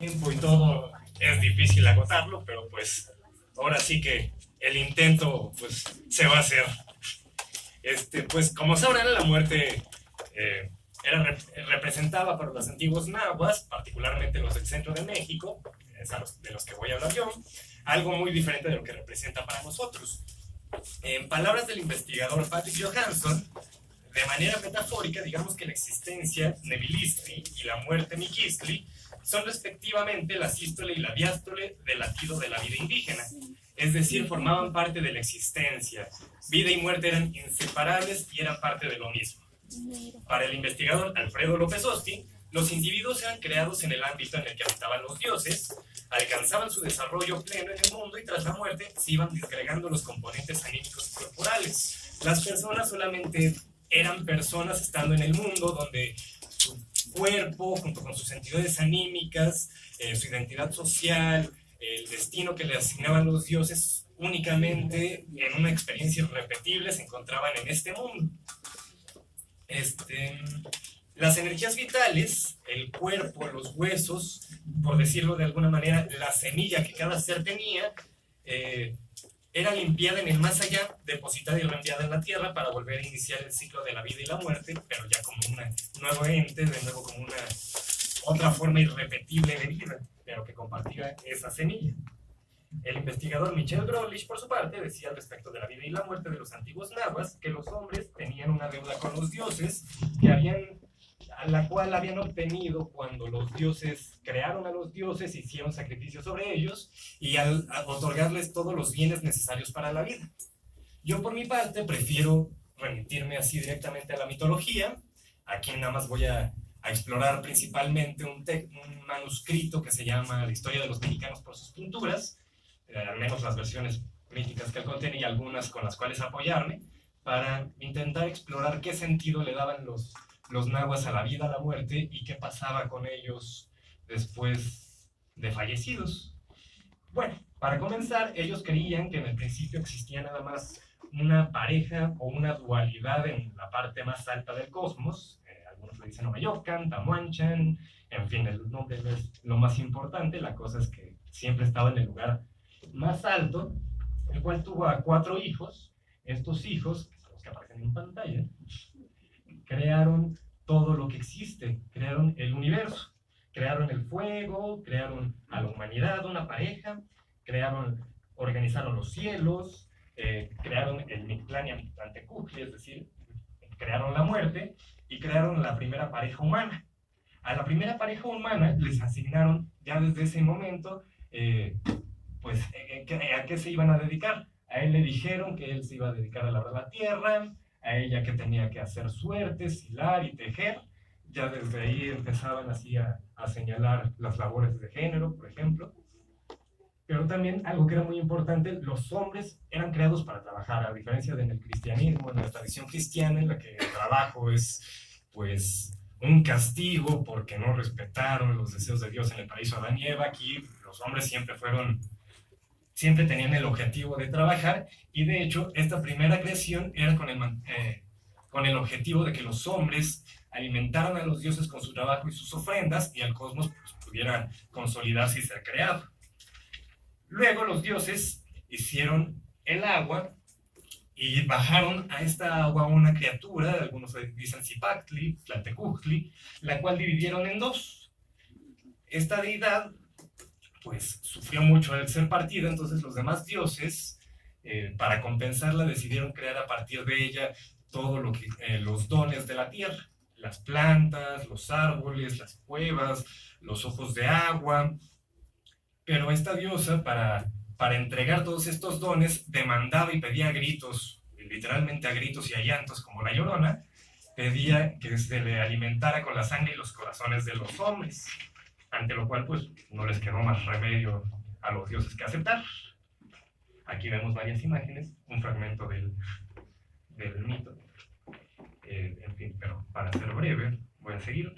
tiempo y todo es difícil agotarlo, pero pues ahora sí que el intento pues se va a hacer. Pues como sabrán, la muerte eh, representaba para los antiguos nahuas, particularmente los del centro de México, es de los que voy a hablar yo, algo muy diferente de lo que representa para nosotros. En palabras del investigador Patrick Johansson, de manera metafórica, digamos que la existencia Nevilistri y la muerte Miquistli son respectivamente la sístole y la diástole del latido de la vida indígena. Es decir, formaban parte de la existencia. Vida y muerte eran inseparables y eran parte de lo mismo. Para el investigador Alfredo López Osti, los individuos eran creados en el ámbito en el que habitaban los dioses, alcanzaban su desarrollo pleno en el mundo y tras la muerte se iban disgregando los componentes anímicos y corporales. Las personas solamente eran personas estando en el mundo donde su cuerpo, junto con sus entidades anímicas, su identidad social, el destino que le asignaban los dioses, únicamente en una experiencia irrepetible se encontraban en este mundo. Las energías vitales, el cuerpo, los huesos, por decirlo de alguna manera, la semilla que cada ser tenía, era limpiada en el más allá, depositada y reenviada en la tierra para volver a iniciar el ciclo de la vida y la muerte, pero ya como un nuevo ente, de nuevo como una otra forma irrepetible de vida, pero que compartía esa semilla. El investigador Michel Grolish, por su parte, decía al respecto de la vida y la muerte de los antiguos nahuas que los hombres tenían una deuda con los dioses a la cual habían obtenido cuando los dioses crearon a los dioses, hicieron sacrificios sobre ellos y al otorgarles todos los bienes necesarios para la vida. Yo por mi parte prefiero remitirme así directamente a la mitología. Aquí nada más voy a explorar principalmente un manuscrito que se llama La historia de los mexicanos por sus pinturas, al menos las versiones míticas que él contiene y algunas con las cuales apoyarme, para intentar explorar qué sentido le daban los nahuas a la vida, a la muerte y qué pasaba con ellos después de fallecidos. Bueno, para comenzar, ellos creían que en el principio existía nada más una pareja o una dualidad en la parte más alta del cosmos. Algunos le dicen Omeyocan, Tamuanchan, en fin, el nombre no es lo más importante, la cosa es que siempre estaba en el lugar más alto, el cual tuvo a 4 hijos. Estos hijos, los que aparecen en pantalla, crearon todo lo que existe, crearon el universo, crearon el fuego, crearon a la humanidad, una pareja, organizaron los cielos, crearon el Mictlán y a Mictlantecutli, es decir, crearon la muerte y crearon la primera pareja humana. A la primera pareja humana les asignaron ya desde ese momento a qué se iban a dedicar. A él le dijeron que él se iba a dedicar a labrar la tierra, a ella que tenía que hacer suertes, hilar y tejer. Ya desde ahí empezaban así a señalar las labores de género, por ejemplo. Pero también algo que era muy importante, los hombres eran creados para trabajar, a diferencia de en el cristianismo, en la tradición cristiana, en la que el trabajo es, pues, un castigo porque no respetaron los deseos de Dios en el paraíso Adán y Eva. Aquí los hombres siempre tenían el objetivo de trabajar, y de hecho esta primera creación era con el objetivo de que los hombres alimentaran a los dioses con su trabajo y sus ofrendas y al cosmos pues, pudiera consolidarse y ser creado. Luego los dioses hicieron el agua y bajaron a esta agua una criatura, algunos dicen Zipactli, Tlantecutli, la cual dividieron en 2. Esta deidad pues sufrió mucho al ser partida, entonces los demás dioses, para compensarla, decidieron crear a partir de ella todo lo que los dones de la tierra, las plantas, los árboles, las cuevas, los ojos de agua. Pero esta diosa, para entregar todos estos dones, demandaba y pedía a gritos, literalmente a gritos y a llantos, como la Llorona, pedía que se le alimentara con la sangre y los corazones de los hombres, ante lo cual pues no les quedó más remedio a los dioses que aceptar. Aquí vemos varias imágenes, un fragmento del mito. En fin, pero para ser breve, voy a seguir.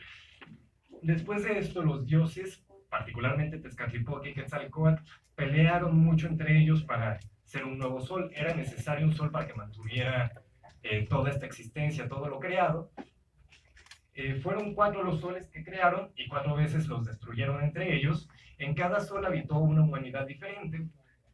Después de esto, los dioses, particularmente Tezcatlipoca y Quetzalcóatl, pelearon mucho entre ellos para ser un nuevo sol. Era necesario un sol para que mantuviera toda esta existencia, todo lo creado. Fueron 4 los soles que crearon y 4 veces los destruyeron entre ellos. En cada sol habitó una humanidad diferente.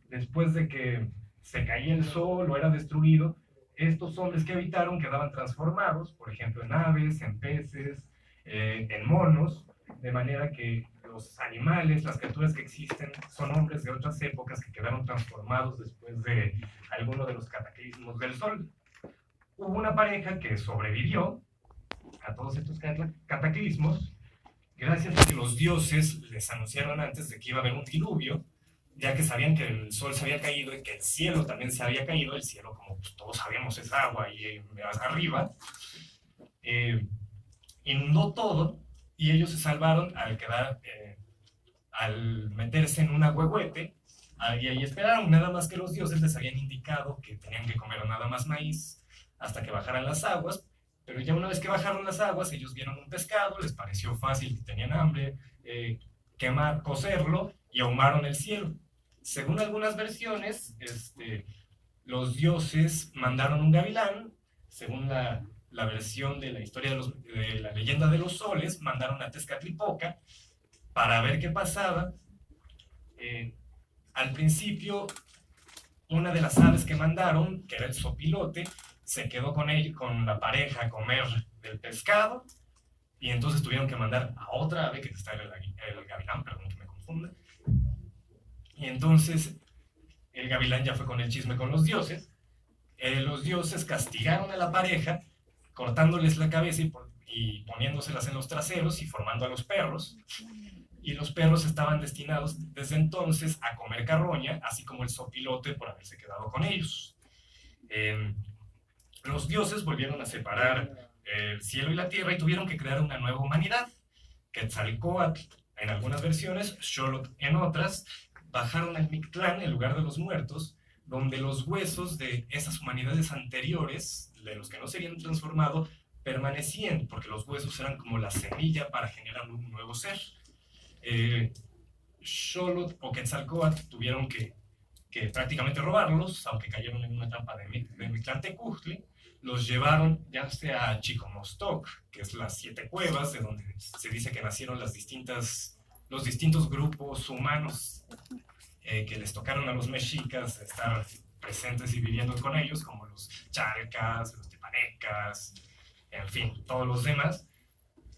Después de que se caía el sol o era destruido, estos hombres que habitaron quedaban transformados, por ejemplo, en aves, en peces, en monos, de manera que los animales, las criaturas que existen, son hombres de otras épocas que quedaron transformados después de alguno de los cataclismos del sol. Hubo una pareja que sobrevivió a todos estos cataclismos, gracias a que los dioses les anunciaron antes de que iba a haber un diluvio, ya que sabían que el sol se había caído y que el cielo también se había caído. El cielo, como pues, todos sabemos, es agua y arriba, inundó todo y ellos se salvaron al meterse en un agüehuete y ahí esperaron, nada más que los dioses les habían indicado que tenían que comer nada más maíz hasta que bajaran las aguas. Pero ya una vez que bajaron las aguas, ellos vieron un pescado, les pareció fácil, tenían hambre, cocerlo y ahumaron el cielo. Según algunas versiones, los dioses mandaron un gavilán. Según la versión de la historia de la leyenda de los soles, mandaron a Tezcatlipoca para ver qué pasaba. Al principio, una de las aves que mandaron, que era el zopilote, se quedó con la pareja a comer del pescado, y entonces tuvieron que mandar a otra ave, que está el gavilán, perdón que me confunda, y entonces el gavilán ya fue con el chisme con los dioses. Los dioses castigaron a la pareja, cortándoles la cabeza y poniéndoselas en los traseros y formando a los perros, y los perros estaban destinados desde entonces a comer carroña, así como el zopilote por haberse quedado con ellos. Los dioses volvieron a separar el cielo y la tierra y tuvieron que crear una nueva humanidad. Quetzalcóatl, en algunas versiones, Xolotl en otras, bajaron al Mictlán, el lugar de los muertos, donde los huesos de esas humanidades anteriores, de los que no se habían transformado, permanecían, porque los huesos eran como la semilla para generar un nuevo ser. Xolotl o Quetzalcóatl tuvieron que prácticamente robarlos, aunque cayeron en una trampa de Mictlantecutli. Los llevaron ya sea a Chicomostoc, que es las 7 cuevas, de donde se dice que nacieron los distintos grupos humanos que les tocaron a los mexicas estar presentes y viviendo con ellos, como los chalcas, los tepanecas, en fin, todos los demás.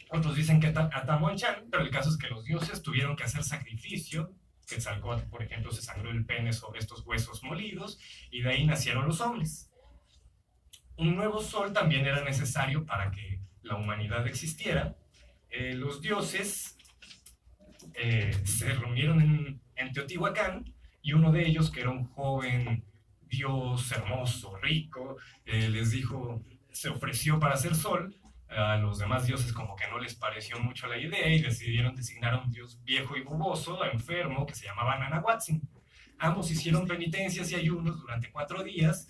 Otros dicen que a Tamuanchán, pero el caso es que los dioses tuvieron que hacer sacrificio. Quetzalcóatl, por ejemplo, se sangró el pene sobre estos huesos molidos, y de ahí nacieron los hombres. Un nuevo sol también era necesario para que la humanidad existiera. Los dioses se reunieron en Teotihuacán, y uno de ellos, que era un joven dios hermoso, rico, les dijo, se ofreció para ser sol. A los demás dioses como que no les pareció mucho la idea y decidieron designar a un dios viejo y buboso, enfermo, que se llamaba Nanahuatzin. Ambos hicieron penitencias y ayunos durante 4 días,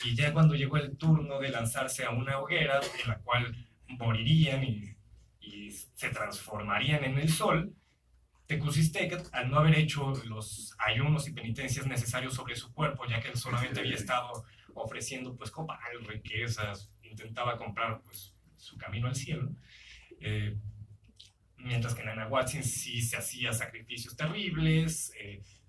y ya cuando llegó el turno de lanzarse a una hoguera en la cual morirían y se transformarían en el sol, Tecusistecatl, al no haber hecho los ayunos y penitencias necesarios sobre su cuerpo, ya que él solamente había estado ofreciendo pues copal, riquezas, intentaba comprar pues su camino al cielo, mientras que Nanahuatzin sí se hacía sacrificios terribles,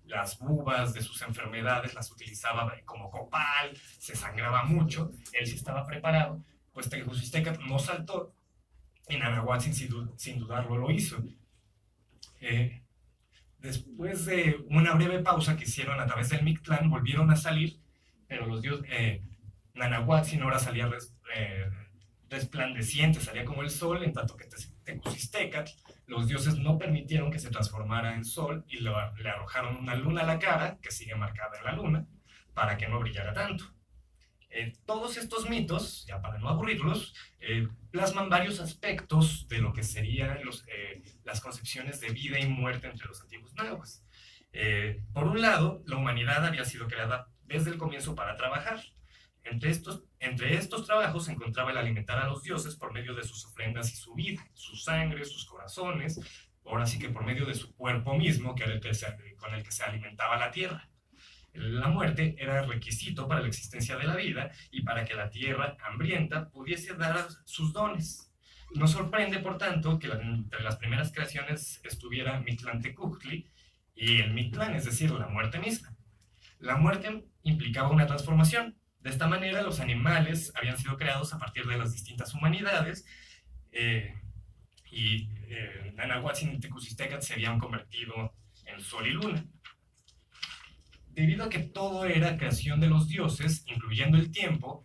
las bubas de sus enfermedades las utilizaba como copal, se sangraba mucho, él sí estaba preparado, pues Tecusistecatl no saltó, y Nanahuatzin sin dudarlo lo hizo. Después de una breve pausa que hicieron a través del Mictlán, volvieron a salir, pero los dioses, Nanahuatzin ahora salía resplandeciente, salía como el sol, en tanto que Tecusistecatl, los dioses no permitieron que se transformara en sol y le arrojaron una luna a la cara, que sigue marcada en la luna, para que no brillara tanto. Todos estos mitos, ya para no aburrirlos, plasman varios aspectos de lo que serían las concepciones de vida y muerte entre los antiguos nahuas. Por un lado, la humanidad había sido creada desde el comienzo para trabajar. Entre estos trabajos se encontraba el alimentar a los dioses por medio de sus ofrendas y su vida, su sangre, sus corazones, ahora sí que por medio de su cuerpo mismo, que era con el que se alimentaba la tierra. La muerte era requisito para la existencia de la vida y para que la tierra hambrienta pudiese dar sus dones. Nos sorprende, por tanto, que entre las primeras creaciones estuviera Mictlantecutli y el Mictlán, es decir, la muerte misma. La muerte implicaba una transformación. De esta manera, los animales habían sido creados a partir de las distintas humanidades y Nanahuatzin y Tecucistecat se habían convertido en sol y luna. Debido a que todo era creación de los dioses, incluyendo el tiempo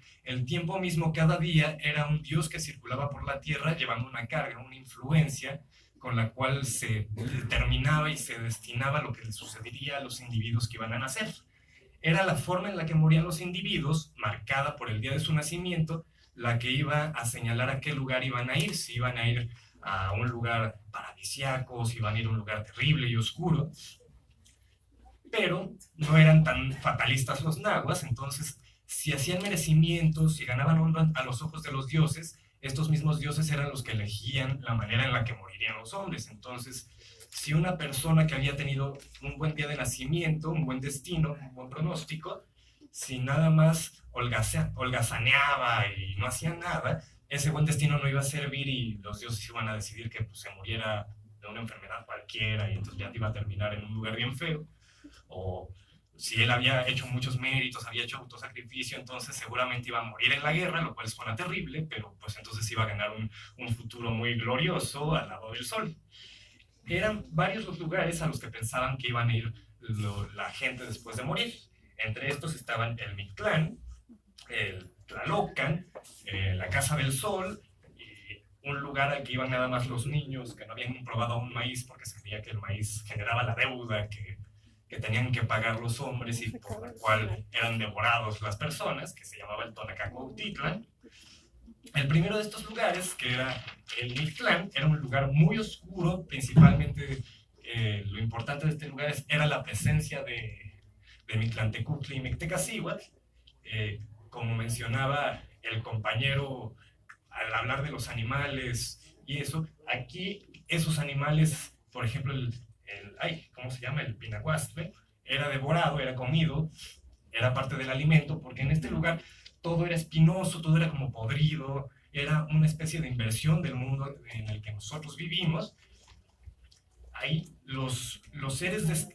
mismo cada día era un dios que circulaba por la tierra llevando una carga, una influencia con la cual se determinaba y se destinaba lo que le sucedería a los individuos que iban a nacer. Era la forma en la que morían los individuos, marcada por el día de su nacimiento, la que iba a señalar a qué lugar iban a ir, si iban a ir a un lugar paradisiaco, si iban a ir a un lugar terrible y oscuro. Pero no eran tan fatalistas los nahuas, entonces si hacían merecimientos, si ganaban honra a los ojos de los dioses, estos mismos dioses eran los que elegían la manera en la que morirían los hombres. Entonces, si una persona que había tenido un buen día de nacimiento, un buen destino, un buen pronóstico, si nada más holgazaneaba y no hacía nada, ese buen destino no iba a servir y los dioses iban a decidir que pues, se muriera de una enfermedad cualquiera y entonces ya iba a terminar en un lugar bien feo. O si él había hecho muchos méritos, había hecho autosacrificio, entonces seguramente iba a morir en la guerra, lo cual suena terrible, pero pues entonces iba a ganar un futuro muy glorioso al lado del sol. Eran varios los lugares a los que pensaban que iban a ir la gente después de morir. Entre estos estaban el Mictlán, el Tlalocan, la Casa del Sol, y un lugar al que iban nada más los niños que no habían probado aún maíz porque sabía que el maíz generaba la deuda que tenían que pagar los hombres y por la cual eran devorados las personas, que se llamaba el Tonacacautitlan. El primero de estos lugares, que era el Mictlán, era un lugar muy oscuro, principalmente lo importante de este lugar era la presencia de Mictlantecutli y Mictecacihuatl. Como mencionaba el compañero al hablar de los animales y eso, aquí esos animales, por ejemplo, ¿cómo se llama? El pinahuastle, era devorado, era comido, era parte del alimento, porque en este lugar todo era espinoso, todo era como podrido, era una especie de inversión del mundo en el que nosotros vivimos. Ahí los seres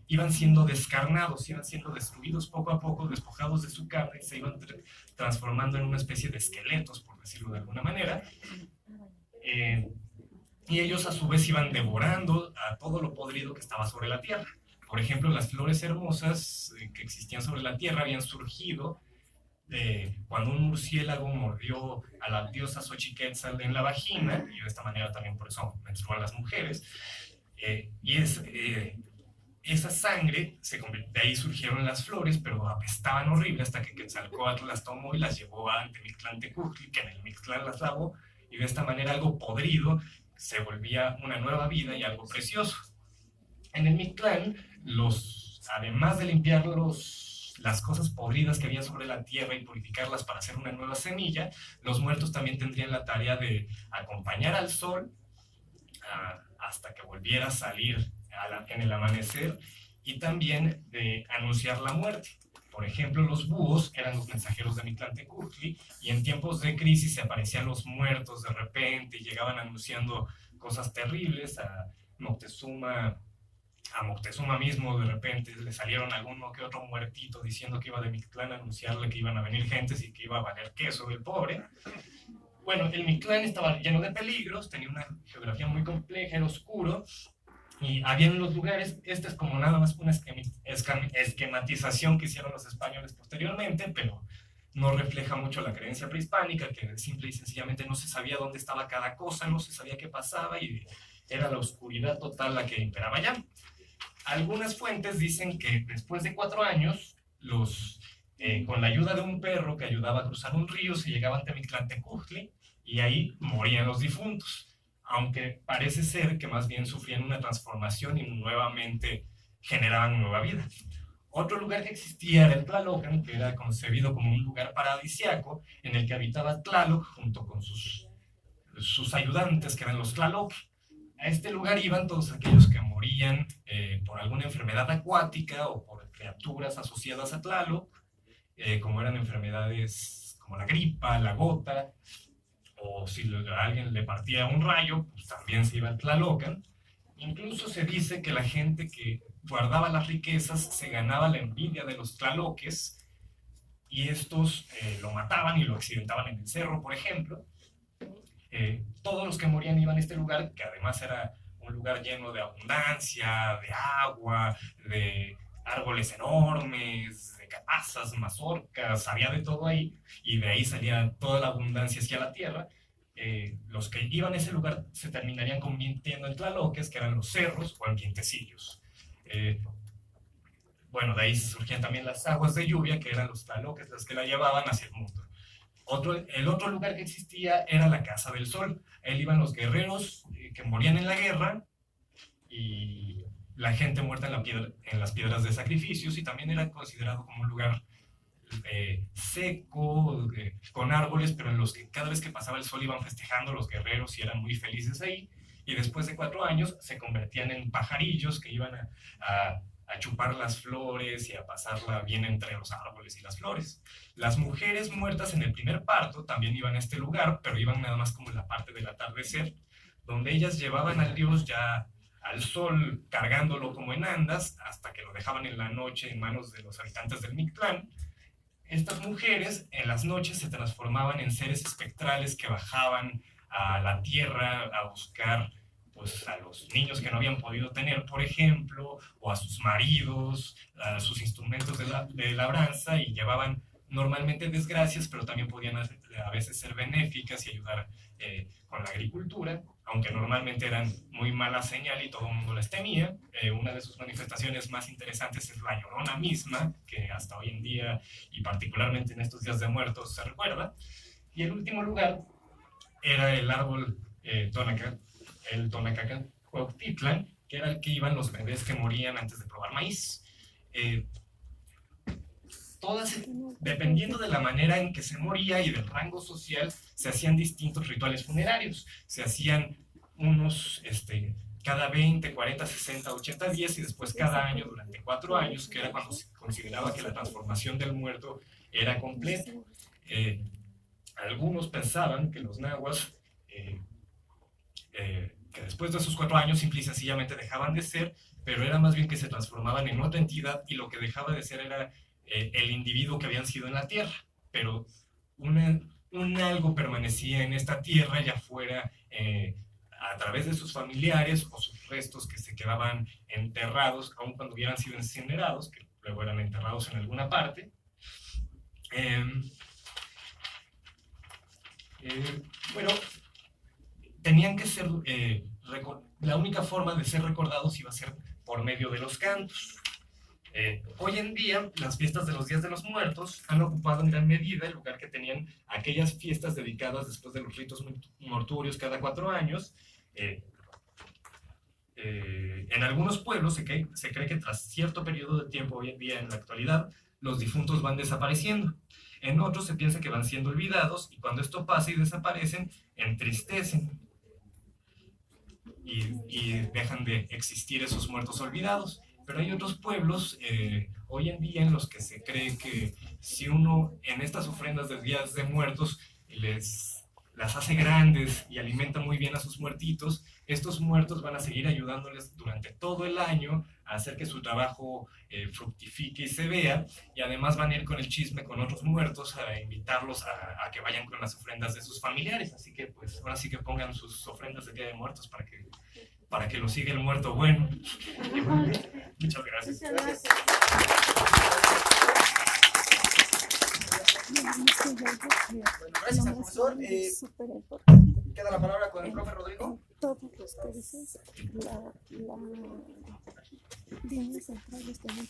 iban siendo descarnados, iban siendo destruidos poco a poco, despojados de su carne, se iban transformando en una especie de esqueletos, por decirlo de alguna manera. Y ellos a su vez iban devorando a todo lo podrido que estaba sobre la tierra. Por ejemplo, las flores hermosas que existían sobre la tierra habían surgido cuando un murciélago mordió a la diosa Xochiquetzal en la vagina, y de esta manera también por eso menstruan las mujeres, esa sangre, de ahí surgieron las flores, pero apestaban horrible hasta que Quetzalcóatl las tomó y las llevó ante Mictlantecutli, que en el Mictlán las lavó, y de esta manera algo podrido se volvía una nueva vida y algo precioso. En el Mictlán, además de limpiar las cosas podridas que había sobre la tierra y purificarlas para hacer una nueva semilla, los muertos también tendrían la tarea de acompañar al sol hasta que volviera a salir en el amanecer y también de anunciar la muerte. Por ejemplo, los búhos eran los mensajeros de Mictlantecutli y en tiempos de crisis se aparecían los muertos de repente y llegaban anunciando cosas terribles. A Moctezuma mismo de repente le salieron alguno que otro muertito diciendo que iba de Mictlán a anunciarle que iban a venir gentes y que iba a valer queso el pobre. Bueno, el Mictlán estaba lleno de peligros, tenía una geografía muy compleja, era oscuro, y había en los lugares, esta es como nada más una esquematización que hicieron los españoles posteriormente, pero no refleja mucho la creencia prehispánica, que simple y sencillamente no se sabía dónde estaba cada cosa, no se sabía qué pasaba y era la oscuridad total la que imperaba allá. Algunas fuentes dicen que después de 4 años, con la ayuda de un perro que ayudaba a cruzar un río, se llegaban a Mictlantecutli y ahí morían los difuntos. Aunque parece ser que más bien sufrían una transformación y nuevamente generaban nueva vida. Otro lugar que existía era el Tlalocan, que era concebido como un lugar paradisiaco en el que habitaba Tlaloc junto con sus ayudantes, que eran los Tlaloc. A este lugar iban todos aquellos que morían por alguna enfermedad acuática o por criaturas asociadas a Tlaloc, como eran enfermedades como la gripa, la gota, o si a alguien le partía un rayo, pues también se iba al Tlalocan. Incluso se dice que la gente que guardaba las riquezas se ganaba la envidia de los tlaloques, y estos lo mataban y lo accidentaban en el cerro, por ejemplo. Todos los que morían iban a este lugar, que además era un lugar lleno de abundancia, de agua, de árboles enormes, de casas, mazorcas, había de todo ahí, y de ahí salía toda la abundancia hacia la tierra. Los que iban a ese lugar se terminarían convirtiendo en tlaloques, que eran los cerros o en vientecillos. Bueno, de ahí surgían también las aguas de lluvia, que eran los tlaloques los que la llevaban hacia el mundo. El otro lugar que existía era la Casa del Sol. Ahí iban los guerreros que morían en la guerra y la gente muerta en las piedras de sacrificios, y también era considerado como un lugar seco, con árboles, pero en los que cada vez que pasaba el sol iban festejando los guerreros y eran muy felices ahí. Y después de 4 años se convertían en pajarillos que iban a chupar las flores y a pasarla bien entre los árboles y las flores. Las mujeres muertas en el primer parto también iban a este lugar, pero iban nada más como en la parte del atardecer, donde ellas llevaban al dios ya al sol, cargándolo como en andas, hasta que lo dejaban en la noche en manos de los habitantes del Mictlán. Estas mujeres en las noches se transformaban en seres espectrales que bajaban a la tierra a buscar pues, a los niños que no habían podido tener, por ejemplo, o a sus maridos, a sus instrumentos de labranza, y llevaban normalmente desgracias, pero también podían a veces ser benéficas y ayudar con la agricultura, aunque normalmente eran muy mala señal y todo el mundo les temía. Una de sus manifestaciones más interesantes es la Llorona misma, que hasta hoy en día, y particularmente en estos días de muertos, se recuerda. Y el último lugar era el árbol el Tonacacacuautitlan, que era el que iban los bebés que morían antes de probar maíz. Todas, dependiendo de la manera en que se moría y del rango social, se hacían distintos rituales funerarios. Se hacían unos cada 20, 40, 60, 80 días, y después cada año durante 4 años, que era cuando se consideraba que la transformación del muerto era completa. Algunos pensaban que los nahuas, que después de esos 4 años simple y sencillamente dejaban de ser, pero era más bien que se transformaban en otra entidad, y lo que dejaba de ser era el individuo que habían sido en la tierra, pero un algo permanecía en esta tierra, ya fuera a través de sus familiares o sus restos que se quedaban enterrados, aun cuando hubieran sido incinerados, que luego eran enterrados en alguna parte. Bueno, tenían que ser, la única forma de ser recordados iba a ser por medio de los cantos. Hoy en día, las fiestas de los Días de los Muertos han ocupado en gran medida el lugar que tenían aquellas fiestas dedicadas después de los ritos mortuorios cada 4 años. En algunos pueblos se cree que tras cierto periodo de tiempo, hoy en día en la actualidad, los difuntos van desapareciendo. En otros se piensa que van siendo olvidados, y cuando esto pasa y desaparecen, entristecen y dejan de existir esos muertos olvidados. Pero hay otros pueblos hoy en día en los que se cree que si uno en estas ofrendas de días de muertos las hace grandes y alimenta muy bien a sus muertitos, estos muertos van a seguir ayudándoles durante todo el año a hacer que su trabajo fructifique y se vea, y además van a ir con el chisme con otros muertos a invitarlos a que vayan con las ofrendas de sus familiares. Así que pues ahora sí que pongan sus ofrendas de Día de Muertos para que lo siga el muerto bueno. Y bueno, muchas gracias. Bueno, gracias al profesor. Queda la palabra con el profe Rodrigo. Todos los países, la línea central está muy